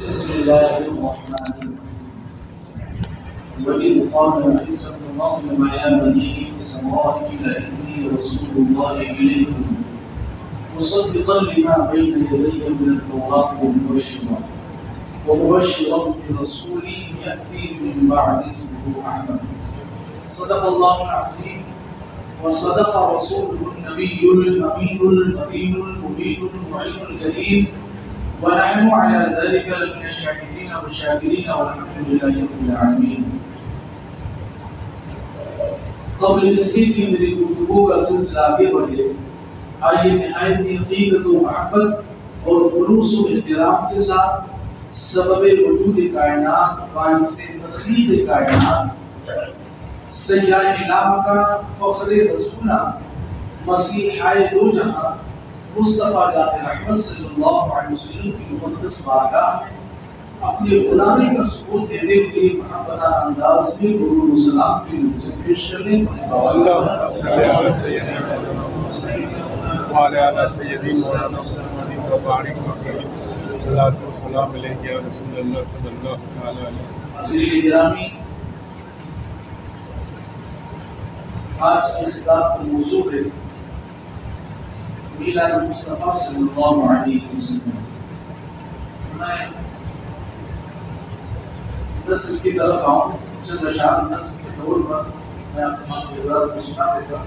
بسم الله الرحمن الرحيم وإذ قال عيسى ابن مريم يا بني إسرائيل إني رسول الله إليكم مصدقا لما بين يدي من التوراة ومبشرا برسول يأتي من بعد اسمه أحمد. صدق الله العظيم وصدق رسوله النبي الأمين المتين المبين المعين الكريم ونحن على ذلك لمن الشاهدين والشاكرين والحمد لله رب العالمین. قبل اس کی میری گفتگو کا سلسلہ آگے بڑھے، آئیے نہایت عقیدت و محبت اور خلوص و احترام کے ساتھ سبب وجود کائنات، باعث تخلیق کائنات، سیاہ نام کا فخر رسولہ، مسیحائے دو جہاں مصطفیٰ ذات رحمت صلی اللہ علیہ وسلم کی مقدس بارگاہ میں اپنے غلامی کا ثبوت دیتے ہوئے محبتہ انداز میں درود و سلام کی نظریں پیش کرنے اللہم صلی علی سیدنا وعلی آلہ سیدنا مولانا محمد وبارک وسلم. صلاۃ و سلام علیک یا رسول اللہ صلی اللہ علیہ وسلم. حضرین گرامی، آج کے خطاب کا موضوع ہے میلاد مصطفیٰ صلی اللہ علیہ وسلم. میں نسل کی طرف آؤں، چند اشعار نسل کے طور پر میں آپ تمام حضرات کو سنا دیتا ہوں.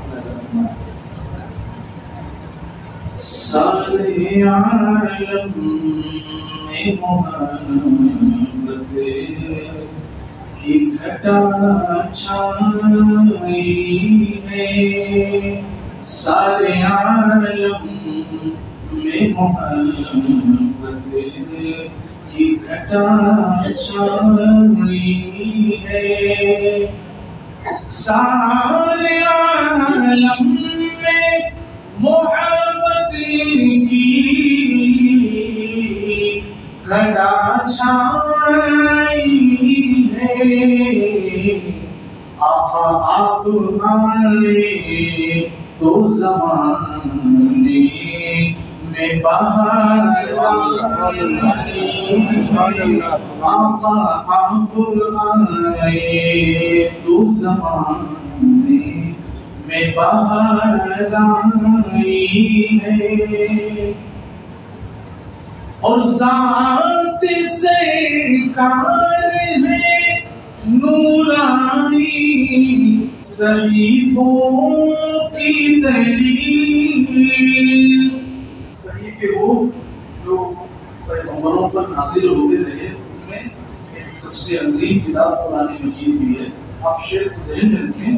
سارے عالم میں محبت کی گھٹا چھائی ہے، سارے عالم میں محبت کی گھٹا چھائی ہے، سارے عالم میں محبت کی گھٹا چھائی ہے. آقا آپ آئے تو زمانے میں بہار آئی، آقا آپ آئے تو زمانے میں بہار آئی ہے، اور ذات سرکار ہے نورانی صحیفوں کی دلیل. صحیفے وہ جو پیغمبروں پر نازل ہوتے رہے، ان میں ایک سب سے عظیم کتاب قرآن مجید بھی ہے. آپ شعر کو ذہن میں رکھیں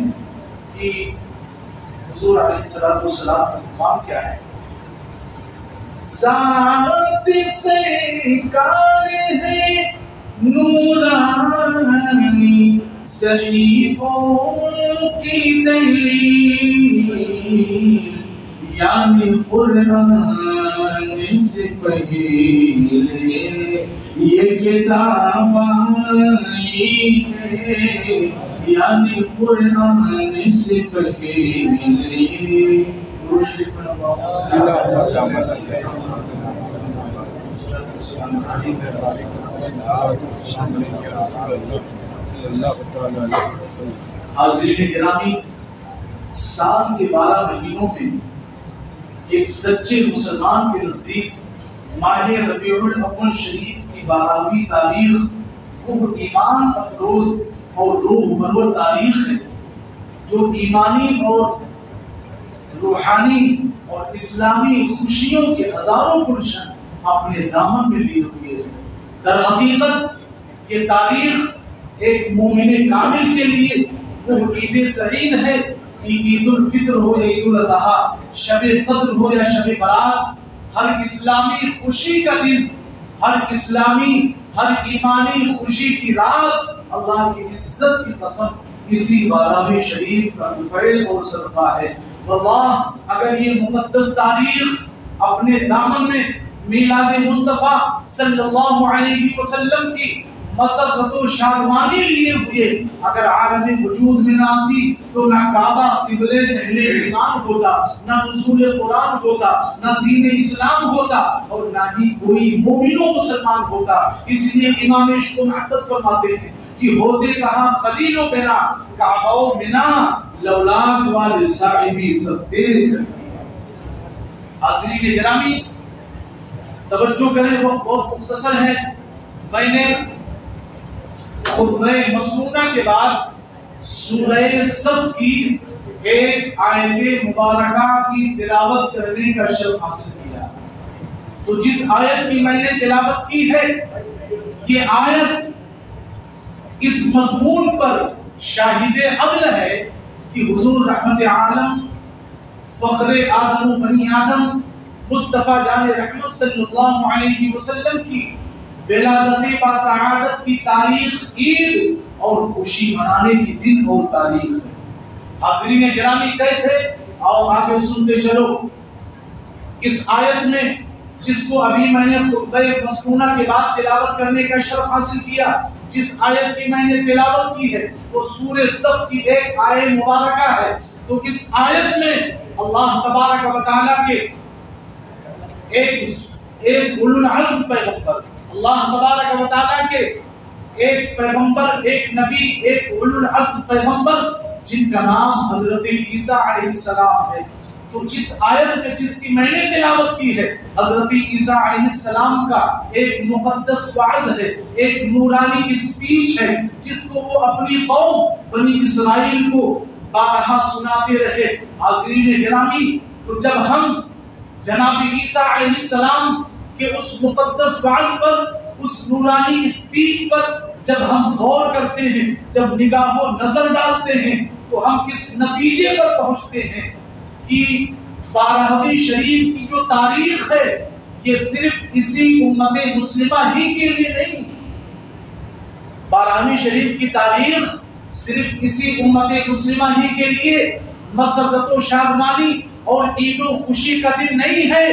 کہ حضور علیہ السلام کا مقام کیا ہے. ذات سرکار ہے نورانی صحیفوں کی دلیل، یعنی قرآن سے پہلے یہ کتاب آئی ہے، یعنی قرآن سے پہلے حاضرین گرامی، سال کے 12 مہینوں میں ایک سچے مسلمان کے نزدیک ماہ ربیع الاول شریف کی 12ویں تاریخ وہ ایمان افروز اور روح پرور تاریخ ہے جو ایمانی اور روحانی اور اسلامی خوشیوں کے ہزاروں گلشن اپنے دامن میں لیے ہوئے ہیں. در حقیقت یہ تاریخ ایک مومن کامل کے لیے وہ عید سعید ہے کہ عید الفطر ہو یا عید الاضحیٰ، شب قدر ہو یا شب برات، ہر اسلامی خوشی کا دن، ہر اسلامی ہر ایمانی خوشی کی رات اللہ کی عزت کی قسم اسی 12ویں شریف کا فعل اور صدقہ ہے. واللہ اگر یہ مقدس تاریخ اپنے دامن میں میلاد مصطفیٰ صلی اللہ علیہ وسلم کی مسرت و شادمانی لیے ہوئے اگر عالم وجود میں نہ آتی تو نہ کعبہ قبلے اہل ایمان ہوتا، نہ نزول قرآن ہوتا، نہ دین اسلام ہوتا، اور نہ ہی کوئی مومن و مسلمان ہوتا۔ اس لیے امام عشق و محبت فرماتے ہیں کہ ہوتے کہاں خلیل و بنا کعبہ و منا لولاک والے صاحبی سب تیرے کر دیا۔ حاضرین گرامی توجہ کریں، وقت بہت مختصر ہے۔ میں نے خطبہ مسنونہ کے بعد سورہ صف کی ایک آیت مبارکہ کی تلاوت کرنے کا شرف حاصل کیا۔ تو جس آیت کی میں نے تلاوت کی ہے، یہ آیت اس مضمون پر شاہد عدل ہے کہ حضور رحمت عالم فخر آدم و بنی آدم مصطفیٰ جان رحمت صلی اللہ علیہ وسلم کی ولادت باسعادت کی تاریخ عید اور خوشی منانے کی دن اور تاریخ ہے۔ حاضرین گرامی کیسے؟ آؤ آگے سنتے چلو۔ اس آیت میں جس کو ابھی میں نے خطبہ مسنونہ کے بعد تلاوت کرنے کا شرف حاصل کیا، جس آیت کی میں نے تلاوت کی ہے وہ سورہ صف کی ایک آیت مبارکہ ہے۔ تو اس آیت میں اللہ تبارک و تعالیٰ کے ایک اولو العزم پیغمبر، اللہ تبارک و تعالیٰ کے ایک پیغمبر، ایک نبی، ایک اولو العزم پیغمبر جن کا نام حضرت عیسیٰ علیہ السلام ہے۔ تو اس آیت میں جس کی میں نے تلاوت کی ہے حضرت عیسیٰ علیہ السلام کا ایک مقدس وعظ ہے، ایک نورانی اسپیچ ہے جس کو وہ اپنی قوم بنی اسرائیل کو بارہا سناتے رہے۔ حاضرین گرامی تو جب ہم جناب عیسیٰ علیہ السلام کے اس مقدس وعظ پر، اس نورانی اسپیچ پر جب ہم غور کرتے ہیں، جب نگاہ و نظر ڈالتے ہیں تو ہم اس نتیجے پر پہنچتے ہیں کہ بارہویں شریف کی جو تاریخ ہے یہ صرف اسی امت مسلمہ ہی کے لیے نہیں، بارہویں شریف کی تاریخ صرف اسی امت مسلمہ ہی کے لیے مسرت و شادمانی اور عید و خوشی کا دن نہیں ہے،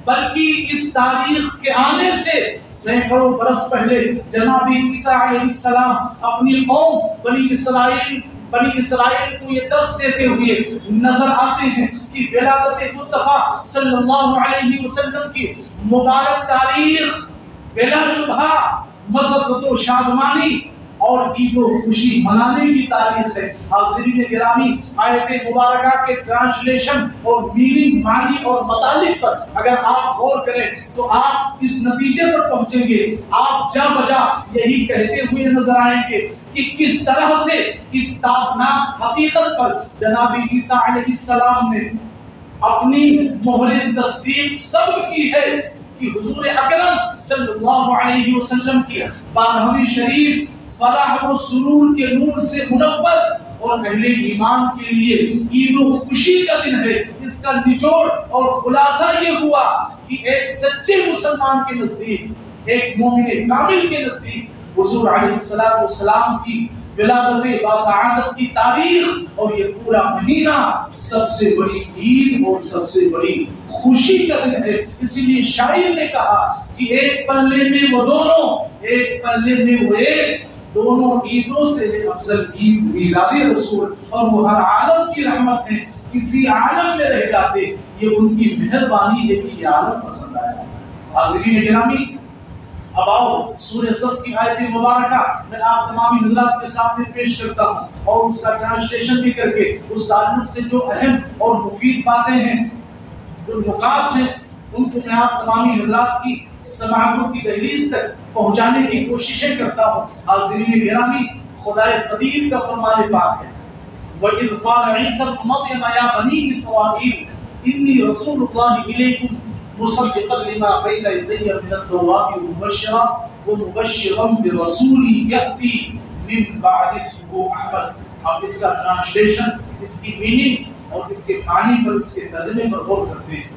بلکہ اس تاریخ کے آنے سے سینکڑوں برس پہلے جناب عیسیٰ علیہ السلام اپنی قوم بنی اسرائیل کو یہ درس دیتے ہوئے نظر آتے ہیں کہ ولادت مصطفیٰ صلی اللہ علیہ وسلم کی مبارک تاریخ بلا شبہ مسرت و شادمانی اور عید و خوشی منانے کی تاریخ ہے۔ حاضرین گرامی آیت مبارکہ کے ٹرانسلیشن اور میننگ، معنی اور مطالب پر اگر آپ غور کریں تو آپ اس نتیجے پر پہنچیں گے، آپ جا بجا یہی کہتے ہوئے نظر آئیں گے کہ کس طرح سے اس تابناک حقیقت پر جناب عیسیٰ علیہ السلام نے اپنی مہر تصدیق ثبت کی ہے کہ حضور اکرم صلی اللہ علیہ وسلم کی بارہویں شریف فرح و سرور کے نور سے منور اور اہل ایمان کے لیے عید و خوشی کا دن ہے۔ اس کا نچوڑ اور خلاصہ یہ ہوا کہ ایک سچے مسلمان کے نزدیک، ایک مومن کامل کے نزدیک حضور علیہ السلام کی ولادت باسعادت کی تاریخ اور یہ پورا مہینہ سب سے بڑی عید اور سب سے بڑی خوشی کا دن ہے۔ اسی لیے شاعر نے کہا کہ ایک پلے میں وہ دونوں، ایک پلے میں وہ ایک، دونوں عیدوں سے افضل عید میلاد رسول، اور وہ ہر عالم کی رحمت ہے، کسی عالم میں رہ جاتے، یہ ان کی مہربانی ہے کہ یہ عالم پسند آیا۔ حاضرین گرامی اب آؤ سورہ صف کی آیت مبارکہ میں آپ تمام حضرات کے سامنے پیش کرتا ہوں اور اس کا ٹرانسلیشن بھی کر کے اس تعلق سے جو اہم اور مفید باتیں ہیں، جو نکات ہیں، ان کو میں آپ تمامی حضرات کی سماعتوں کی دہلیز تک پہنچانے کی کوششیں کرتا ہوں۔ حاضرین گرامی خدائے قدیر کا فرمان پاک ہے، وَإِذْ قَالَ عِيسَى ابْنُ مَرْيَمَ يَا بَنِي إِسْرَائِيلَ إِنِّي رَسُولُ اللَّهِ إِلَيْكُمْ مُصَدِّقًا لِمَا بَيْنَ يَدَيَّ مِنَ التَّوْرَاةِ وَمُبَشِّرًا بِرَسُولٍ يَأْتِي مِن بَعْدِي اسْمُهُ أَحْمَدُ۔ اب اس کا ٹرانسلیشن، اس کی میننگ اور اس کے معنی پر، اس کے ترجمے پر غور کرتے ہیں۔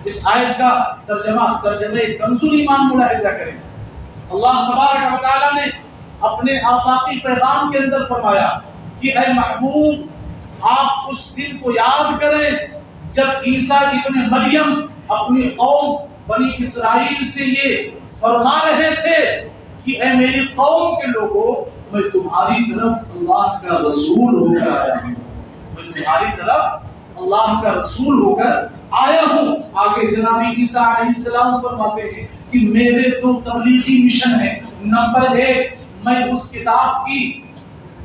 اس آیت کا ترجمہ کنز ایمان ملاحظہ کریں۔ اللہ تبارک و تعالیٰ نے اپنے آفاقی پیغام کے اندر فرمایا کہ اے محبوب آپ اس دن کو یاد کریں جب عیسیٰ ابن مریم اپنی قوم بنی اسرائیل سے یہ فرما رہے تھے کہ اے میری قوم کے لوگوں میں تمہاری طرف اللہ کا رسول ہو کر آیا ہوں، میں تمہاری طرف اللہ کا رسول ہو کر آیا ہوں۔ آگے جناب عیسیٰ علیہ السلام فرماتے ہیں کہ میرے تو تبلیغی مشن ہے، نمبر 1 میں اس کتاب کی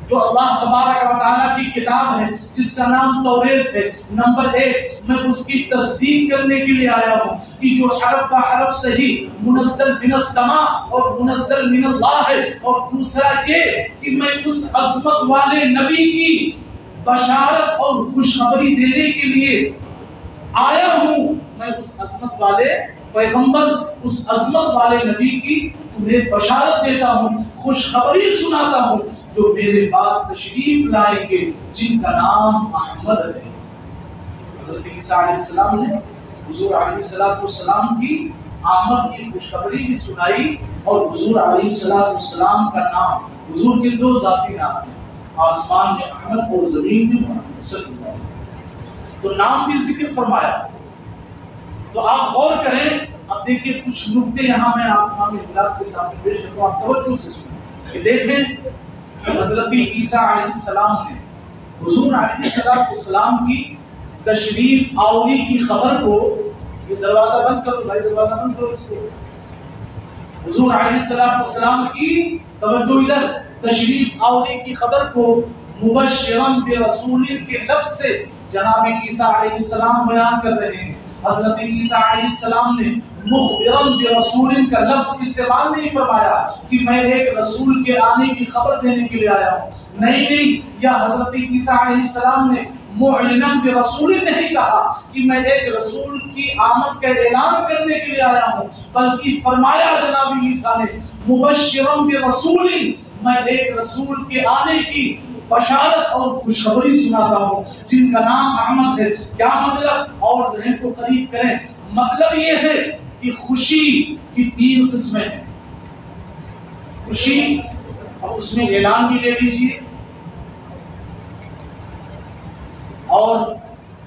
جو اللہ تبارک و تعالیٰ کی کتاب ہے جس کا نام توریت ہے، نمبر 1 میں اس کی تصدیق کرنے کے لیے آیا ہوں کہ جو حرف بہ حرف صحیح منزل من السماء اور منزل من اللہ ہے، اور دوسرا یہ کہ میں اس عظمت والے نبی کی بشارت اور خوشخبری دینے کے لیے آیا ہوں، میں اس عظمت والے پیغمبر، اس عظمت والے نبی کی تمہیں بشارت دیتا ہوں، خوشخبری سناتا ہوں جو میرے بعد تشریف لائیں گے جن کا نام احمد ہے۔ حضرت عیسیٰ علیہ السلام نے حضور علیہ السلام کی آمد کی خوشخبری بھی سنائی، اور حضور علیہ السلام کا نام، حضور کے 2 ذاتی نام ہیں، آسمان میں احمد اور زمین میں محمد صلی اللہ علیہ وسلم، تو نام بھی ذکر فرمایا۔ تو آپ غور کریں، اب دیکھیں کچھ نکتے یہاں میں آپ حضرات کے سامنے پیش کرتا ہوں، آپ توجہ سے سنیں کہ دیکھیں کہ حضرت عیسیٰ علیہ السلام نے حضور علیہ السلام کی تشریف آوری کی خبر کو، یہ دروازہ بند کرو بھائی، دروازہ بند کرو اس کو، حضور علیہ السلام کی توجہ ادھر، تشریف آوری کی خبر کو مبشرن برسول کے لفظ سے جناب عیسیٰ علیہ السلام بیان کر رہے ہیں۔ حضرت عیسیٰ علیہ السلام نے مخبرن برسول کا لفظ استعمال نہیں فرمایا کہ میں ایک رسول کے آنے کی خبر دینے کے لیے آیا ہوں، نہیں، یا حضرت عیسیٰ علیہ السلام نے معلنن برسول نہیں کہا کہ میں ایک رسول کی آمد کا اعلان کرنے کے لیے آیا ہوں، بلکہ فرمایا جناب عیسیٰ نے مبشرن برسول، میں ایک رسول کے آنے کی بشارت اور خوشخبری سناتا ہوں جن کا نام احمد ہے۔ کیا مطلب؟ اور ذہن کو قریب کریں، مطلب یہ ہے کہ خوشی کی 3 قسمیں ہیں۔ خوشی، اب اس میں اعلان بھی لے لیجئے اور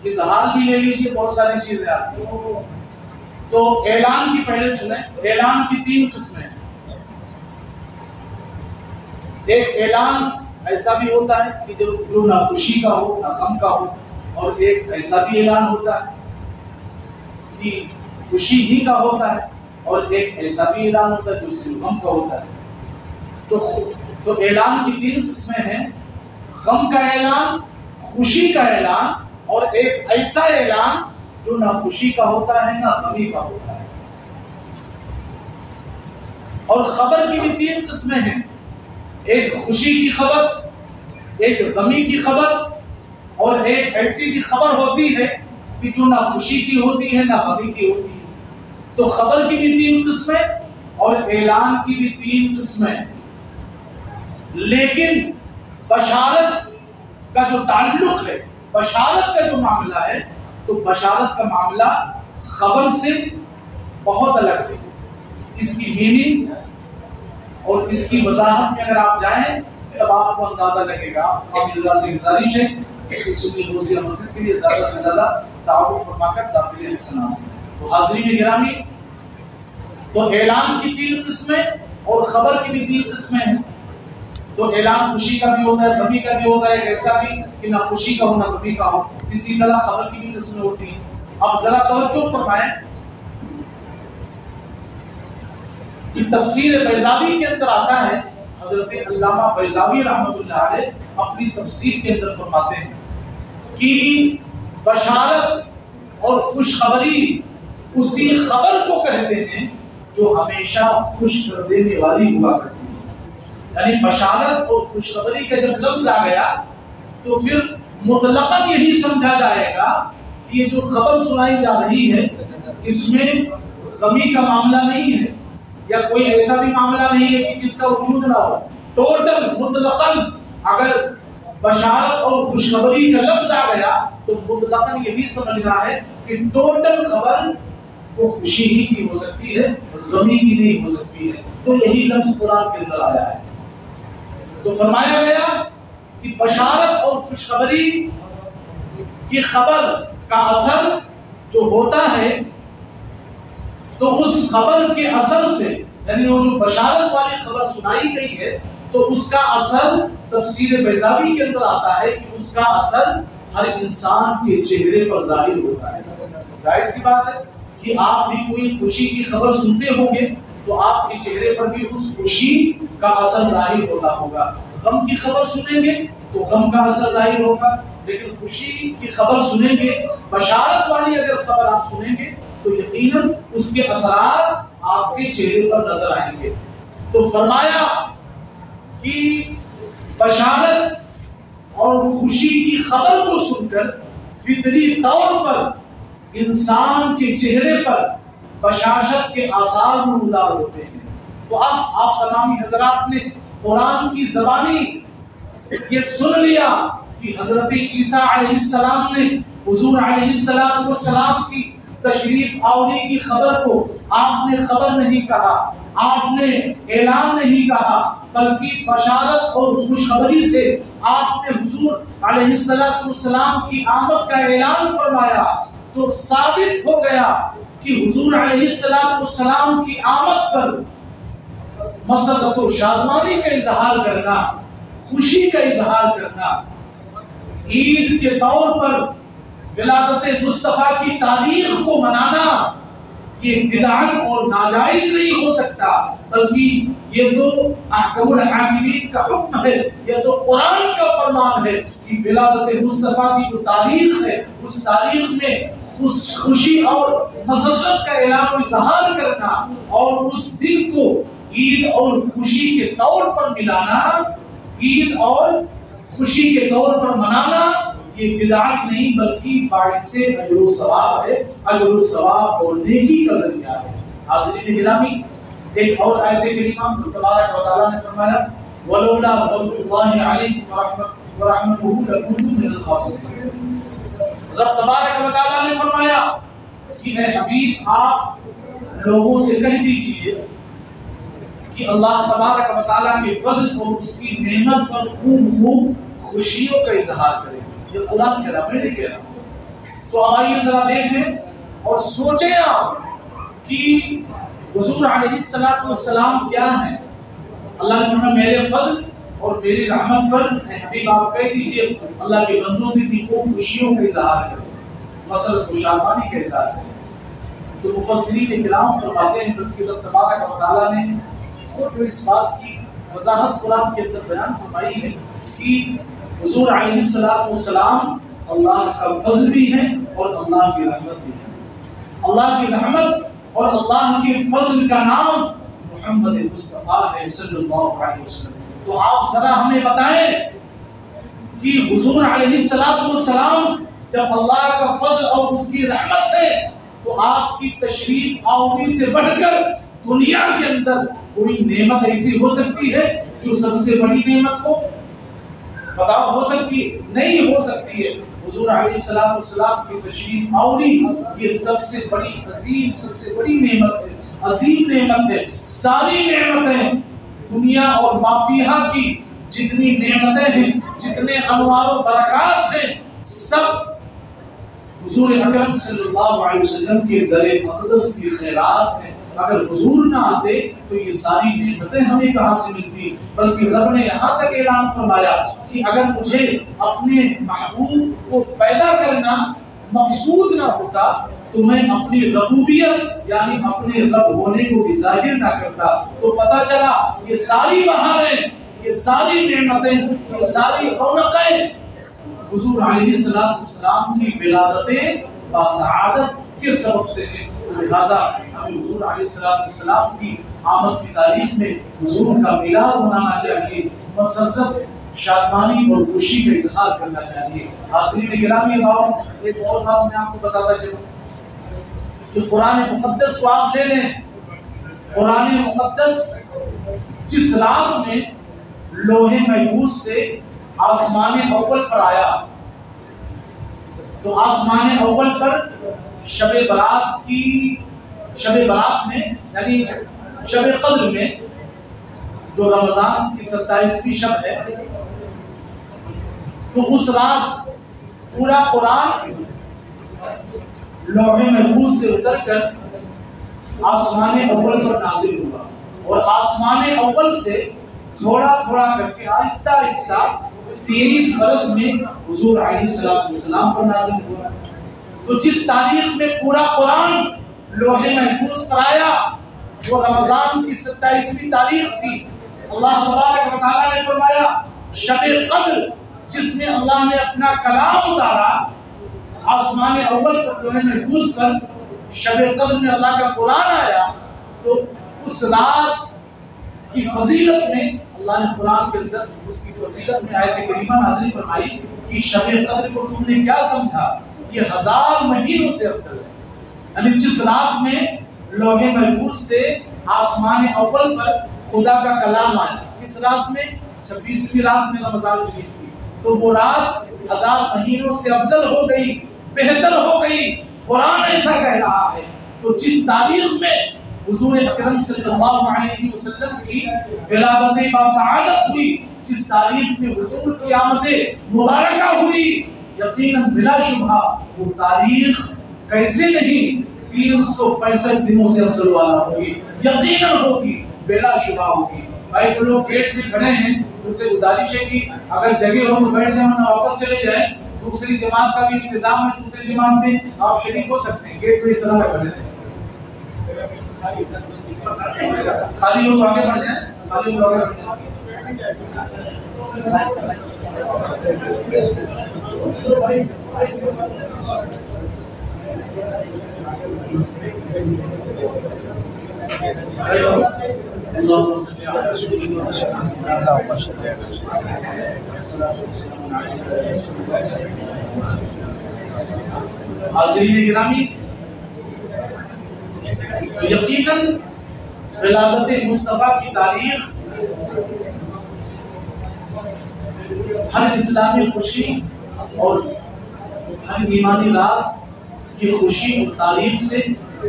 اظہار بھی لے لیجئے، بہت ساری چیزیں آتی ہیں۔ تو اعلان کی پہلے سنیں، اعلان کی 3 قسمیں ہیں۔ ایک اعلان ایسا بھی ہوتا ہے کہ جو نہ خوشی کا ہو نہ غم کا ہو، اور ایک ایسا بھی اعلان ہوتا ہے کہ خوشی ہی کا ہوتا ہے، اور ایک ایسا بھی اعلان ہوتا ہے جو صرف غم کا ہوتا ہے۔ تو اعلان کی 3 قسمیں ہیں، غم کا اعلان، خوشی کا اعلان، اور ایک ایسا اعلان جو نہ خوشی کا ہوتا ہے نہ غمی کا ہوتا ہے۔ اور خبر کی بھی 3 قسمیں ہیں، ایک خوشی کی خبر، ایک غمی کی خبر، اور ایک ایسی بھی خبر ہوتی ہے کہ جو نہ خوشی کی ہوتی ہے نہ غمی کی ہوتی ہے۔ تو خبر کی بھی 3 قسمیں اور اعلان کی بھی 3 قسمیں، لیکن بشارت کا جو تعلق ہے، بشارت کا جو معاملہ ہے، تو بشارت کا معاملہ خبر سے بہت الگ ہے۔ اس کی میننگ اور اس کی وضاحت میں اگر آپ جائیں تب آپ کو اندازہ لگے گا۔ آپ حضرات سے گزارش ہے کہ سنی غوثیہ مسجد کے لیے زیادہ سے زیادہ تعاون فرما کر داخل حسنات۔ تو حاضرین گرامی، تو اعلان کی 3 قسمیں اور خبر کی بھی 3 قسمیں ہیں۔ تو اعلان خوشی کا بھی ہوتا ہے، غمی کا بھی ہوتا ہے، ایک ایسا بھی کہ نہ خوشی کا ہو نہ غمی کا ہو، اسی طرح خبر کی بھی قسمیں ہوتی ہیں۔ اب ذرا توجہ فرمائیں کہ تفسیر بیضاوی کے اندر آتا ہے، حضرت علامہ بیضاوی رحمۃ اللہ علیہ اپنی تفسیر کے اندر فرماتے ہیں کہ بشارت اور خوشخبری اسی خبر کو کہتے ہیں جو ہمیشہ خوش کر دینے والی ہوا کرتی ہے۔ یعنی بشارت اور خوشخبری کا جب لفظ آ گیا تو پھر مطلقاً یہی سمجھا جائے گا کہ یہ جو خبر سنائی جا رہی ہے اس میں غمی کا معاملہ نہیں ہے، یا کوئی ایسا بھی معاملہ نہیں ہے کہ جس کا وجود نہ ہو۔ ٹوٹل مطلقاً اگر بشارت اور خوشخبری کا لفظ آ گیا تو مطلقاً یہی سمجھنا ہے کہ ٹوٹل خبر وہ خوشی ہی کی ہو سکتی ہے، غمی کی نہیں ہو سکتی ہے۔ تو یہی لفظ قرآن کے اندر آیا ہے۔ تو فرمایا گیا کہ بشارت اور خوشخبری کی خبر کا اثر جو ہوتا ہے تو اس خبر کے اثر سے یعنی وہ جو بشارت والی خبر سنائی گئی ہے تو اس کا اثر تفسیر بیضاوی کے اندر آتا ہے کہ اس کا اثر ہر انسان کے چہرے پر ظاہر ہوتا ہے. ظاہر سی بات ہے کہ آپ بھی کوئی خوشی کی خبر سنتے ہوں گے تو آپ کے چہرے پر بھی اس خوشی کا اثر ظاہر ہوتا ہوگا. غم کی خبر سنیں گے تو غم کا اثر ظاہر ہوگا، لیکن خوشی کی خبر سنیں گے، بشارت والی اگر خبر آپ سنیں گے تو یقیناً اس کے اثرات آپ کے چہرے پر نظر آئیں گے. تو فرمایا کہ بشارت اور خوشی کی خبر کو سن کر فطری طور پر انسان کے چہرے پر بشاشت کے آثار نمودار ہوتے ہیں. تو اب آپ تمامی حضرات نے قرآن کی زبانی یہ سن لیا کہ حضرت عیسیٰ علیہ السلام نے حضور علیہ السلام کی تشریف آوری کی خبر کو آپ نے خبر نہیں کہا، آپ نے اعلان نہیں کہا، بلکہ بشارت اور خوشخبری سے آپ نے حضور علیہ السلام کی آمد کا اعلان فرمایا. تو ثابت ہو گیا کہ حضور علیہ السلام کی آمد پر مسرت و شادمانی کا اظہار کرنا، خوشی کا اظہار کرنا، عید کے طور پر ولادت مصطفیٰ کی تاریخ کو منانا، یہ بدعت اور ناجائز نہیں ہو سکتا، بلکہ یہ تو احکم الحاکمین کا حکم ہے، یہ تو قرآن کا فرمان ہے کہ ولادت مصطفیٰ کی جو تاریخ ہے اس تاریخ میں خوشی اور مسرت کا اعلان و اظہار کرنا اور اس دن کو عید اور خوشی کے طور پر ملانا، عید اور خوشی کے طور پر منانا، یہ بدعت نہیں بلکہ باعث اجر و ثواب ہے، اجر و ثواب اور نیکی کا ذریعہ ہے. حاضرین گرامی، ایک اور آیت کریمہ اللہ تبارک و تعالیٰ نے فرمایا وَلَوْلَا فَضْلُ اللَّهِ عَلَيْكُمْ وَرَحْمَتُهُ لَكُنتُم مِّنَ الْخَاسِرِينَ. رب تبارک و تعالیٰ نے فرمایا کہ اے حبیب آپ لوگوں سے کہہ دیجئے کہ اللہ تبارک و تعالیٰ کے فضل اور اس کی نعمت پر خوب خوشیوں کا اظہار کریں. یہ قرآن کہہ رہا، میں نہیں کہہ رہا. تو آئیے ذرا دیکھیں اور سوچیں آپ کہ حضور علیہ السلام کیا ہیں. اللہ نے فرمایا میرے فضل اور میری رحمت پر اے حبیب آپ کہہ دیجئے اللہ کے بندوں سے بھی خوب خوشیوں کا اظہار کریں، مسرت و شادمانی کا اظہار کریں. تو مفسرین کرام فرماتے ہیں کہ اللہ تبارک و تعالیٰ نے خود جو اس بات کی وضاحت قرآن کے اندر بیان فرمائی ہے کہ حضور علیہ السلام اللہ کا فضل بھی ہے اور اللہ کی رحمت بھی ہے. اللہ کی رحمت اور اللہ کے فضل کا نام محمد مصطفیٰ ہے صلی اللہ علیہ وسلم. تو آپ ذرا ہمیں بتائیں کہ حضور علیہ السلام جب اللہ کا فضل اور اس کی رحمت ہے تو آپ کی تشریف آوری سے بڑھ کر دنیا کے اندر کوئی نعمت ایسی ہو سکتی ہے جو سب سے بڑی نعمت ہو؟ بتاؤ، ہو سکتی ہے؟ نہیں ہو سکتی ہے. حضور علیہ السلام کی تشریف آوری یہ سب سے بڑی عظیم، سب سے بڑی نعمت ہے، عظیم نعمت ہے. ساری نعمتیں دنیا اور ما فیہا کی جتنی نعمتیں ہیں، جتنے انوار و برکات ہیں، سب حضور اکرم صلی اللہ علیہ وسلم کے در اقدس کی خیرات ہیں. اگر حضور نہ آتے تو یہ ساری نعمتیں ہمیں کہاں سے ملتی؟ بلکہ رب نے یہاں تک اعلان فرمایا کہ اگر مجھے اپنے محبوب کو پیدا کرنا مقصود نہ ہوتا تو میں اپنی ربوبیت یعنی اپنے رب ہونے کو بھی ظاہر نہ کرتا. تو پتہ چلا یہ ساری بہاریں، یہ ساری نعمتیں، یہ ساری رونقیں حضور علیہ السلام کی ولادت باسعادت کے سبب سے ہیں. لہذا ہمیں حضور علیہ السلام کی آمد کی تاریخ میں حضور کا میلاد منانا چاہیے، مسرت، شادمانی اور خوشی کا اظہار کرنا چاہیے. حاضرین گرامی، ایک اور بات میں آپ کو بتاتا چلوں کہ قرآن مقدس کو آپ لے لیں. قرآن مقدس جس رات میں لوح محفوظ سے آسمان اول پر آیا تو آسمان اول پر شب برات میں یعنی شب قدر میں جو رمضان کی 27ویں شب ہے، تو اس رات پورا قرآن لوح محفوظ سے اتر کر آسمان اول پر نازل ہوا. اور آسمان اول سے تھوڑا تھوڑا کر کے آہستہ آہستہ 23 برس میں حضور علیہ السلام پر نازل ہوا۔ تو جس تاریخ میں پورا قرآن لوح محفوظ پر آیا وہ رمضان کی 27ویں تاریخ تھی۔ اللہ تبارک و تعالیٰ نے فرمایا شب قدر جس میں اللہ نے اپنا کلام اتارا آسمان اول پر لوح محفوظ پر، شب قدر میں اللہ کا قرآن آیا، تو اس رات کی فضیلت میں اللہ نے قرآن کے اندر اس کی فضیلت میں آیت کریمہ نازل فرمائی کہ شب قدر کو تم نے کیا سمجھا، یہ 1000 مہینوں سے افضل ہے۔ یعنی جس رات میں لوح محفوظ سے آسمان اول پر خدا کا کلام آیا، اس رات میں 26ویں رات میں رمضان شریف تھی، تو وہ رات 1000 مہینوں سے افضل ہو گئی، بہتر ہو گئی۔ قرآن ایسا کہہ رہا ہے۔ تو جس تاریخ میں حضور اکرم صلی اللہ علیہ وسلم کی ولادت باسعادت ہوئی، جس تاریخ میں حضور کی آمد مبارکہ ہوئی، یقیناً بلا شبہ وہ تاریخ کیسے نہیں 365 دنوں سے افضل والا ہوگی، یقیناً ہوگی، بلا شبہ ہوگی۔ بھائی جو لوگ گیٹ میں کھڑے ہیں ان سے گزارش ہے کہ اگر جگہ ہو تو بیٹھ جائیں ورنہ واپس چلے جائیں، دوسری جماعت کا بھی انتظام ہے، دوسری جماعت میں آپ شریک ہو سکتے ہیں، گیٹ پہ اس طرح کھڑے ہیں۔ خالی ہو تو آگے بڑھ جائیں، خالی ہو تو آگے بڑھ جائیں۔ اللهم صل على سيدنا حاضرین گرامی، یقیناً ولادت مصطفیٰ کی تاریخ ہر اسلامی خوشی اور ہر ایمانی رات کی خوشی اور تاریخ سے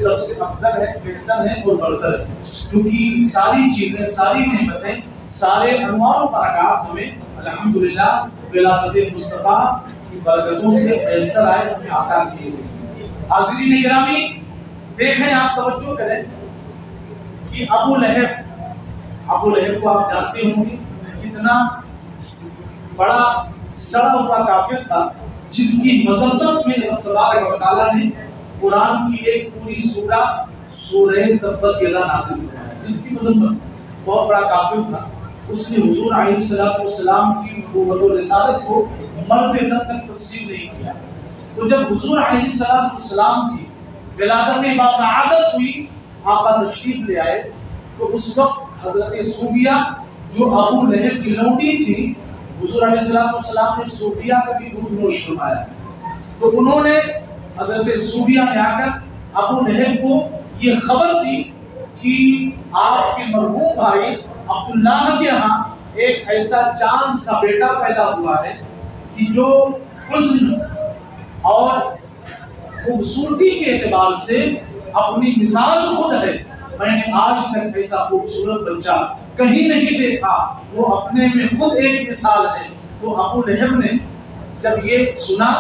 سب سے افضل ہے، بہتر ہے اور برتر ہے، کیونکہ ساری چیزیں، ساری نعمتیں، سارے انوار و برکات ہمیں الحمدللہ ولادت مصطفیٰ کی برکتوں سے میسر آئے، ہمیں عطا کیے ہوئے۔ حاضرین گرامی دیکھیں، آپ توجہ کریں کہ ابو لہب کو آپ جانتے ہوں گے، کتنا بڑا سڑا ہوا کافر تھا، جس کی مذمت میں اللہ تبارک و تعالیٰ نے قرآن کی ایک پوری سورہ تبت یدا نازل فرمایا، جس کی مذمت، بہت بڑا کافر تھا، اس نے حضور علیہ السلام کی نبوت و رسالت کو مرد دم تک تسلیم نہیں کیا۔ تو جب حضور علیہ السلام کی ولادت باسعادت ہوئی، آقا تشریف لے آئے، تو اس وقت حضرت صوبیہ جو ابو لہب کی لونڈی تھی، حضور علیہ السلام نے صوبیہ کا بھی دودھ نوش فرمایا، تو انہوں نے حضرت صوبیہ نے آ کر ابو لہب کو یہ خبر دی کہ آپ کے مرحوم بھائی عبداللہ کے ہاں ایک ایسا چاند سا بیٹا پیدا ہوا ہے کہ جو حسن اور خوبصورتی کے اعتبار سے اپنی مثال خود ہے، میں نے آج تک ایسا خوبصورت بچہ کہیں نہیں دیکھا، وہ اپنے میں خود ایک مثال ہے۔ تو ابو لہب نے جب یہ سنا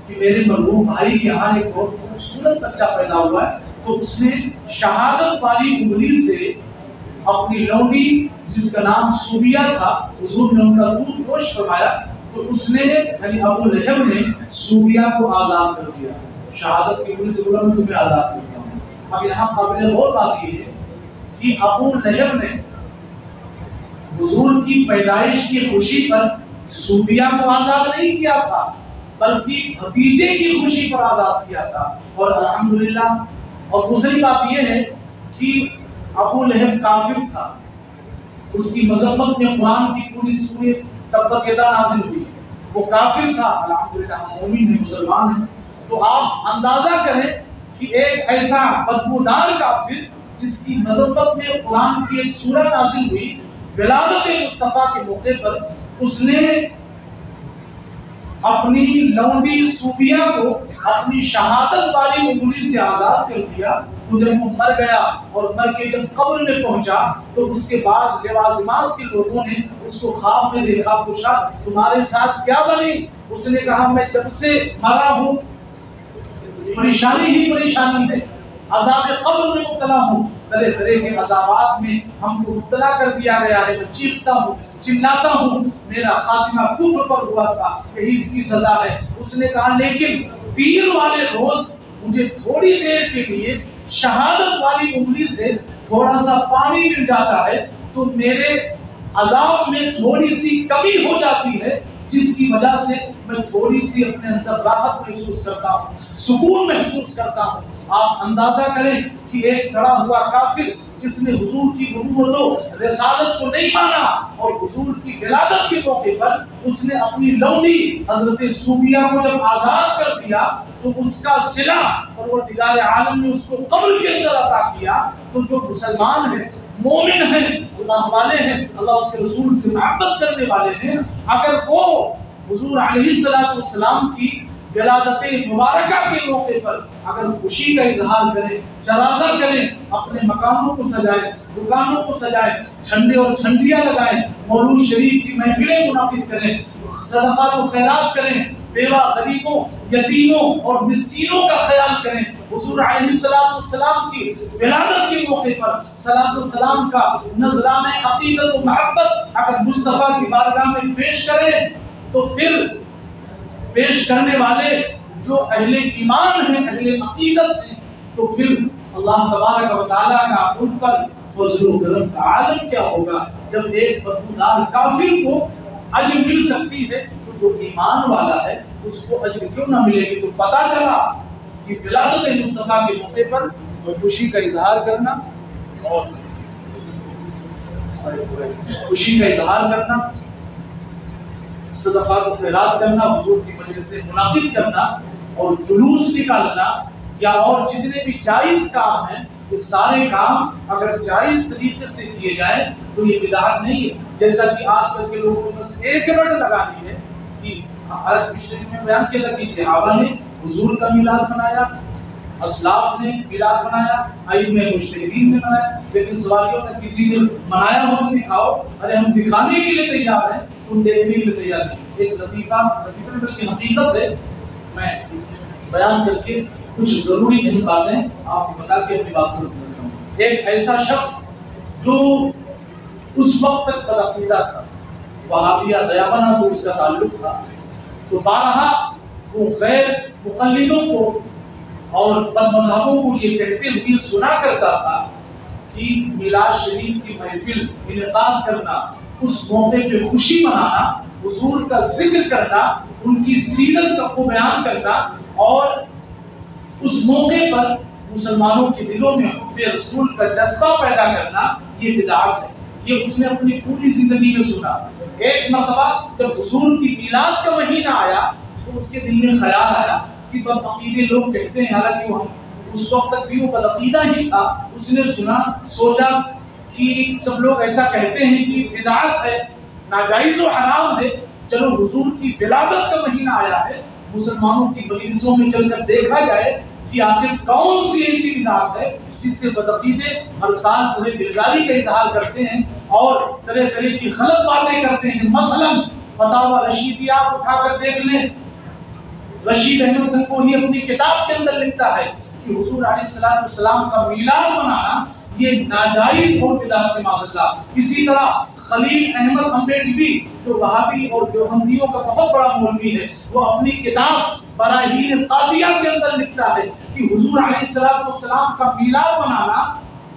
کہ میرے مرحوم بھائی کے یہاں ایک بہت خوبصورت بچہ پیدا ہوا ہے، تو اس نے شہادت والی انگلی سے اپنی لونڈی جس کا نام صوبیہ تھا، حضور نے ان کا دودھ نوش فرمایا، تو اس نے یعنی ابو لہب نے صوبیہ کو آزاد کر دیا، شہادت کی انگلی سے بولا میں تمہیں آزاد کر دیا ہوں۔ اب یہاں قابل غور بات یہ ہے کہ ابو لہب نے حضور کی پیدائش کی خوشی پر صوبیہ کو آزاد نہیں کیا تھا، بلکہ بھتیجے کی خوشی پر آزاد کیا تھا۔ اور الحمدللہ، اور دوسری بات یہ ہے کہ ابو لہب کافر تھا، اس کی مذمت میں قرآن کی پوری سورہ تبت یدا نازل ہوئی، وہ کافر تھا، الحمدللہ ہم مومن ہیں، مسلمان ہیں۔ تو آپ اندازہ کریں کہ ایک ایسا بدبودار کافر جس کی مذمت میں قرآن کی ایک سورہ نازل ہوئی، ولادت مصطفیٰ کے موقع پر اس نے اپنی لونڈی صوبیہ کو اپنی شہادت والی انگلی سے آزاد کر دیا۔ تو جب وہ مر گیا اور مر کے جب قبر میں پہنچا تو اس کے بعد لوازمات کے لوگوں نے اس کو خواب میں دیکھا، پوچھا تمہارے ساتھ کیا بنی؟ اس نے کہا میں جب سے مرا ہوں پریشانی ہی پریشانی ہے، عذاب قبر میں مبتلا ہوں، طرح طرح کے عذابات میں ہم کو مبتلا کر دیا گیا ہے، میں چیختا ہوں، چلاتا ہوں، میرا خاتمہ کفر پر ہوا تھا، یہی اس کی سزا ہے۔ اس نے کہا لیکن پیر والے روز مجھے تھوڑی دیر کے لیے شہادت والی انگلی سے تھوڑا سا پانی مل جاتا ہے تو میرے عذاب میں تھوڑی سی کمی ہو جاتی ہے، جس کی وجہ سے میں تھوڑی سی اپنے اندر راحت محسوس کرتا ہوں، سکون محسوس کرتا ہوں۔ آپ اندازہ کریں کہ ایک سڑا ہوا کافر جس نے حضور کی نبوت و رسالت کو نہیں مانا اور حضور کی ولادت کے موقع پر اس نے اپنی لونڈی حضرت صوفیہ کو جب آزاد کر دیا تو اس کا صلہ پروردگار عالم نے اس کو قبر کے اندر عطا کیا۔ تو جو مسلمان ہیں، مومن ہیں، اللہ والے ہیں، اللہ اس کے رسول سے محبت کرنے والے ہیں، اگر وہ حضور علیہ السلام کی ولادت مبارکہ کے موقع پر اگر خوشی کا اظہار کریں، چراغاں کریں، اپنے مکانوں کو سجائیں، دکانوں کو سجائیں، جھنڈے اور جھنڈیاں لگائیں، مولود شریف کی محفلیں منعقد کریں، صدقات و خیرات کریں، بیوہ غریبوں، یتیموں اور مسکینوں کا خیال کریں، حضور علیہ السلام کی ولادت کے موقع پر صلاۃ و سلام کا نذرانہ عقیدت و محبت اگر مصطفیٰ کی بارگاہ میں پیش کریں تو پھر پیش کرنے والے جو اہل ایمان ہیں، اہل عقیدت ہیں، تو پھر اللہ تبارک و تعالیٰ کا ان پر فضل و کرم کا عالم کیا ہوگا۔ جب ایک بدبودار کافر کو اجر مل سکتی ہے تو جو ایمان والا ہے اس کو اجر کیوں نہ ملے گی؟ تو پتہ چلا کہ ولادت مصطفیٰ کے موقع پر خوشی کا اظہار کرنا اور خوشی کا اظہار کرنا، صدقات و خیرات کرنا، حضور کی مجلس سے منعقد کرنا اور جلوس نکالنا یا اور جتنے بھی جائز کام ہیں، یہ سارے کام اگر جائز طریقے سے کیے جائیں تو یہ بدعت نہیں ہے۔ جیسا کہ آج کل کے لوگوں نے بس ایک رٹ لگا دی ہے کہ حضرت پچھلے میں بیان کیا تھا کہ صحابہ نے حضور کا میلاد منایا، اسلاف نے میلاد منایا، ائمہ مجتہدین نے منایا، لیکن سوال یہ ہوتا ہے کسی نے منایا ہو تو دکھاؤ۔ ارے ہم دکھانے کے لیے تیار ہیں، تم دیکھنے کے لیے تیار نہیں۔ ایک لطیفہ بلکہ حقیقت ہے، میں بیان کر کے کچھ ضروری نہیں باتیں آپ کو بتا کے اپنی بات ختم کرتا ہوں۔ ایک ایسا شخص جو اس وقت تک بدعقیدہ تھا، وہابیہ دیوبند سے اس کا تعلق تھا، تو بارہا وہ غیر مقلدوں کو اور بد مذہبوں کو یہ کہتے ہوئے سنا کرتا تھا کہ میلاد شریف کی محفل انعقاد کرنا، اس موقع پہ خوشی منانا، حضور کا ذکر کرنا، ان کی سیرت کو بیان کرنا اور اس موقع پر مسلمانوں کے دلوں میں حب رسول کا جذبہ پیدا کرنا، یہ بدعت ہے۔ یہ اس نے اپنی پوری زندگی میں سنا۔ ایک مرتبہ جب حضور کی میلاد کا مہینہ آیا تو اس کے دل میں خیال آیا کہ بدعقیدے لوگ کہتے ہیں، حالانکہ وہ اس وقت تک بھی وہ بدعقیدہ ہی تھا، اس نے سنا، سوچا کہ سب لوگ ایسا کہتے ہیں کہ بدعت ہے، ناجائز و حرام ہے، چلو حضور کی ولادت کا مہینہ آیا ہے، مسلمانوں کی مجلسوں میں چل کر دیکھا جائے کہ آخر کون سی ایسی بدعت ہے جس سے بدعقیدے ہر سال پورے بیزاری کا اظہار کرتے ہیں اور طرح طرح کی غلط باتیں کرتے ہیں۔ مثلا فتاوی رشیدیہ آپ اٹھا کر دیکھ لیں، رشید احمد گنگوہی اپنی کتاب کے اندر لکھتا ہے کہ حضور علیہ السلام کا میلاد منانا یہ ناجائز اور بدعت ہے معاذ اللہ۔ اسی طرح خلیل احمد امبیڈوی جو وہابی اور دیوبندیوں کا بہت بڑا مولوی ہے، وہ اپنی کتاب براہین قاطعہ کے اندر لکھتا ہے کہ حضور علیہ السلام کا میلاد منانا،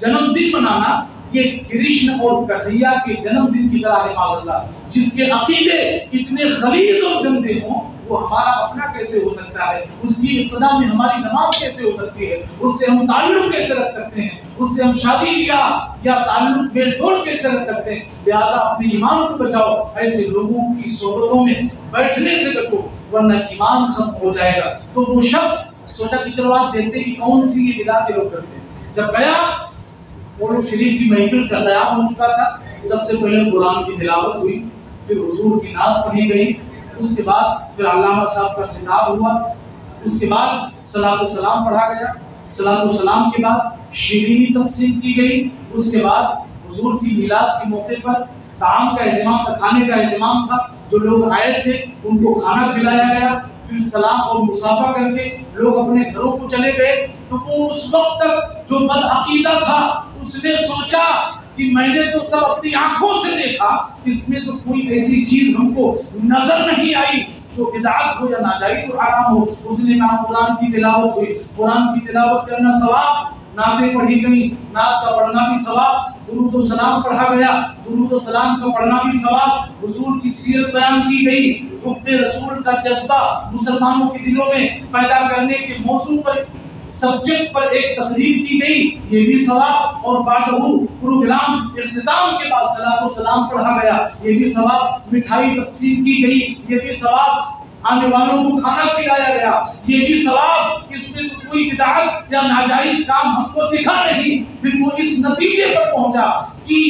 جنم دن منانا، یہ کرشن اور کنہیا کے جنم دن کی طرح ہے معاذ اللہ۔ جس کے عقیدے اتنے غلیظ اور گندے ہوں وہ ہمارا اپنا کیسے ہو سکتا ہے؟ اس کی ابتدا میں ہماری نماز کیسے ہو سکتی ہے؟ اس سے ہم تعلق کیسے رکھ سکتے ہیں؟ اس سے ہم شادی بیاہ یا تعلق میل جول کیسے رکھ سکتے ہیں؟ لہٰذا اپنے ایمان کو بچاؤ، ایسے لوگوں کی صحبتوں میں بیٹھنے سے بچو ورنہ ایمان ختم ہو جائے گا۔ تو وہ شخص سوچا کہ چلو آپ دیکھتے کہ کون سی یہ بدعت لوگ کرتے ہیں۔ جب گیا مولود شریف کی محفل کا قیام ہو چکا تھا، سب سے پہلے قرآن کی تلاوت ہوئی، پھر حضور کی نعت پڑھی گئی، اس کے بعد پھر علامہ صاحب کا خطاب ہوا، اس کے بعد صلاۃ و سلام پڑھا گیا، صلاۃ و سلام کے بعد شیرینی تقسیم کی گئی، اس کے بعد حضور کی میلاد کے موقع پر طعام کا اہتمام تھا، کھانے کا اہتمام تھا، جو لوگ آئے تھے ان کو کھانا کھلایا گیا، پھر سلام اور مصافحہ کر کے لوگ اپنے گھروں کو چلے گئے، تو وہ اس وقت تک جو بد عقیدہ تھا اس نے سوچا کہ میں نے تو سب اپنی آنکھوں سے دیکھا، اس میں تو کوئی ایسی چیز ہم کو نظر نہیں آئی جو بدعت ہو یا ناجائز و حرام ہو۔ اس نے کہا قرآن کی تلاوت ہوئی، قرآن کی تلاوت کرنا ثواب، نعتیں پڑھی گئی، نعت کا پڑھنا بھی ثواب، درود و سلام پڑھا گیا، درود و سلام کا پڑھنا بھی ثواب، حضور کی سیرت بیان کی گئی، حب رسول کا جذبہ مسلمانوں کے دلوں میں پیدا کرنے کے موضوع پر سبجیکٹ پر ایک تقریر کی گئی، یہ بھی ثواب، اور بعدہ پروگرام اختتام کے بعد صلاۃ و سلام پڑھا گیا، یہ بھی ثواب، مٹھائی تقسیم کی گئی، یہ بھی ثواب، آنے والوں کو کھانا کھلایا گیا، یہ بھی ثواب، اس میں کوئی بدعت یا ناجائز کام ہم کو دکھا نہیں۔ پھر وہ اس نتیجے پر پہنچا کہ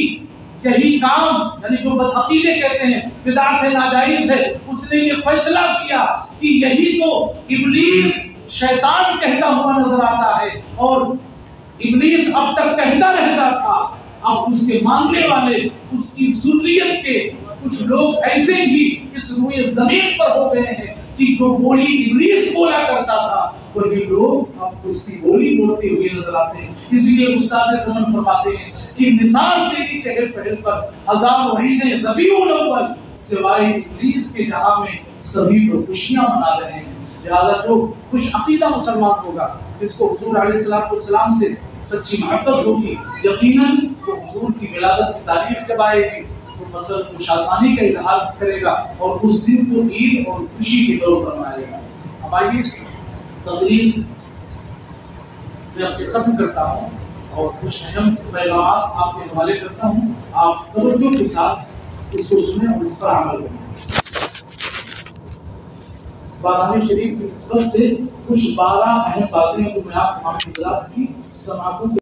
یہی کام، یعنی جو بدعقیدے کہتے ہیں بدعت ہے، ناجائز ہے، اس نے یہ فیصلہ کیا کہ یہی تو ابلیس شیطان کہتا ہوا نظر آتا ہے، اور ابلیس اب تک کہتا رہتا تھا، اب اس کے ماننے والے، اس کی ذریت کے کچھ لوگ ایسے بھی اس روئے زمین پر ہو گئے ہیں کہ جو بولی ابلیس بولا کرتا تھا وہی لوگ اب اس کی بولی بولتے ہوئے نظر آتے ہیں۔ اس لیے استاد سمن فرماتے ہیں کہ مثال تیری چہل پہل پر ہزاروں عیدیں ربیع الاول، سوائے ابلیس کے جہاں میں سبھی تو خوشیاں منا رہے ہیں۔ لہذا جو خوش عقیدہ مسلمان ہوگا، جس کو حضور علیہ السلام سے سچی محبت ہوگی، یقیناً وہ حضور کی ولادت کی تاریخ جب آئے گی تو مسرت و شادمانی کا اظہار کرے گا، اور اس دن کو عید اور خوشی کے طور پر منائے گا۔ اب آئیے تقریر میں اپنے ختم کرتا ہوں اور کچھ اہم پیغامات آپ کے حوالے کرتا ہوں، آپ توجہ کے ساتھ اس کو سنیں اور اس پر عمل کریں۔ بارہویں شریف کی نسبت سے کچھ 12 اہم باتیں جو میں آپ کو حضرات کی سماعتوں